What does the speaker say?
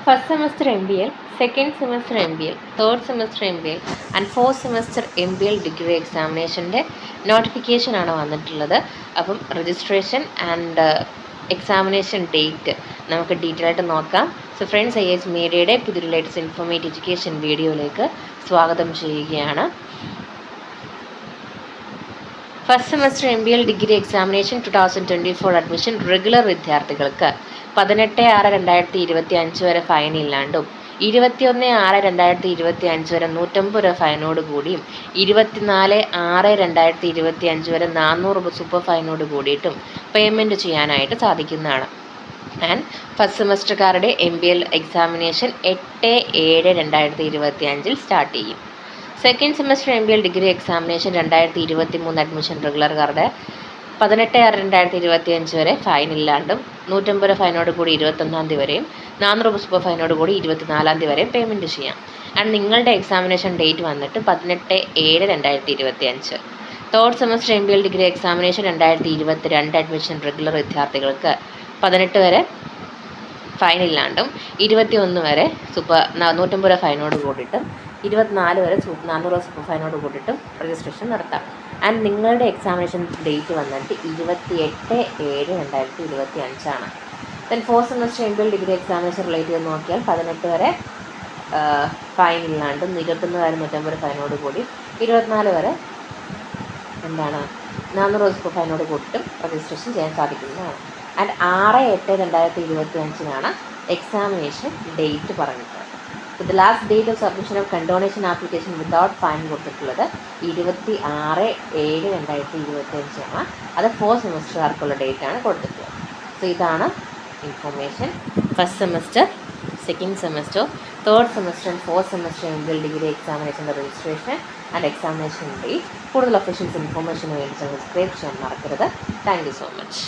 First semester MBL, second semester MBL, third semester MBL and fourth semester MBL degree എക്സാമിനേഷൻ്റെ നോട്ടിഫിക്കേഷനാണ് വന്നിട്ടുള്ളത്. അപ്പം registration and examination date നമുക്ക് detail ആയിട്ട് നോക്കാം. സോ ഫ്രണ്ട്സ്, IAS മീഡിയയുടെ പുതിയ ലേറ്റസ്റ്റ് ഇൻഫോർമേറ്റീവ് എഡ്യൂക്കേഷൻ വീഡിയോയിലേക്ക് സ്വാഗതം ചെയ്യുകയാണ്. First semester MBL degree examination 2024 admission regular വിദ്യാർത്ഥികൾക്ക് 18/6/2025 വരെ ഫൈൻ ഇല്ലാണ്ടും 21/6/2025 വരെ 150 രൂപ ഫൈനോട് കൂടിയും 24/6/2025 വരെ 400 രൂപ സൂപ്പർ ഫൈനോട് കൂടിയിട്ടും പേയ്മെൻറ്റ് ചെയ്യാനായിട്ട് സാധിക്കുന്നതാണ്. ആൻഡ് ഫസ്റ്റ് സെമസ്റ്റർക്കാരുടെ MBL എക്സാമിനേഷൻ 8/7/2025 സ്റ്റാർട്ട് ചെയ്യും. Second semester MBL degree examination 2023 admission റെഗുലർക്കാരുടെ 18/6/2025 വരെ ഫൈൻ ഇല്ലാണ്ടും 150 രൂപ ഫൈനോട് കൂടി 21-ാം തീയതി വരെയും 400 രൂപ സൂപ്പർ ഫൈനോട് കൂടി 24-ാം തീയതി വരെയും പേയ്മെൻറ്റ് ചെയ്യാം. ആൻഡ് നിങ്ങളുടെ എക്സാമിനേഷൻ ഡേറ്റ് വന്നിട്ട് 18/7/2025. Third semester MBL degree examination 2022 admission regular വിദ്യാർത്ഥികൾക്ക് 18 വരെ ഫൈൻ ഇല്ലാണ്ടും 21 വരെ 150 രൂപ ഫൈനോട് കൂടിയിട്ടും 24 വരെ 400 രൂപ സൂപ്പർ ഫൈനോട് കൂടിയിട്ടും രജിസ്ട്രേഷൻ നടത്താം. ആൻഡ് നിങ്ങളുടെ എക്സാമിനേഷൻ ഡേറ്റ് വന്നിട്ട് 28/7/2025 ആണ്. Then fourth semester MBL degree examination relate ചെയ്ത് നോക്കിയാൽ 18 വരെ ഫൈൻ ഇല്ലാണ്ടും 21 വരെ 150 രൂപ ഫൈനോട് കൂടി 24 വരെ 400 രൂപ സൂപ്പർ ഫൈനോട് കൂടിയിട്ടും രജിസ്ട്രേഷൻ ചെയ്യാൻ സാധിക്കുന്നതാണ്. ആൻഡ് 6/8/2025 എക്സാമിനേഷൻ ഡേറ്റ് പറഞ്ഞിട്ടുള്ളത്. The last date of submission of condonation application without fine കൊടുത്തിട്ടുള്ളത് 26/7/2025 അത് ഫോർത്ത് സെമസ്റ്ററുകാർക്കുള്ള ഡേറ്റാണ് കൊടുത്തിട്ടുള്ളത്. സോ ഇതാണ് information. First semester, second semester, third semester and fourth semester MBL degree എക്സാമിനേഷൻ്റെ രജിസ്ട്രേഷൻ ആൻഡ് എക്സാമിനേഷൻ ഡേറ്റ്. കൂടുതൽ officials ഇൻഫർമേഷന് വേണ്ടി സബ്സ്ക്രൈബ് ചെയ്യാൻ മറക്കരുത്. Thank you so much.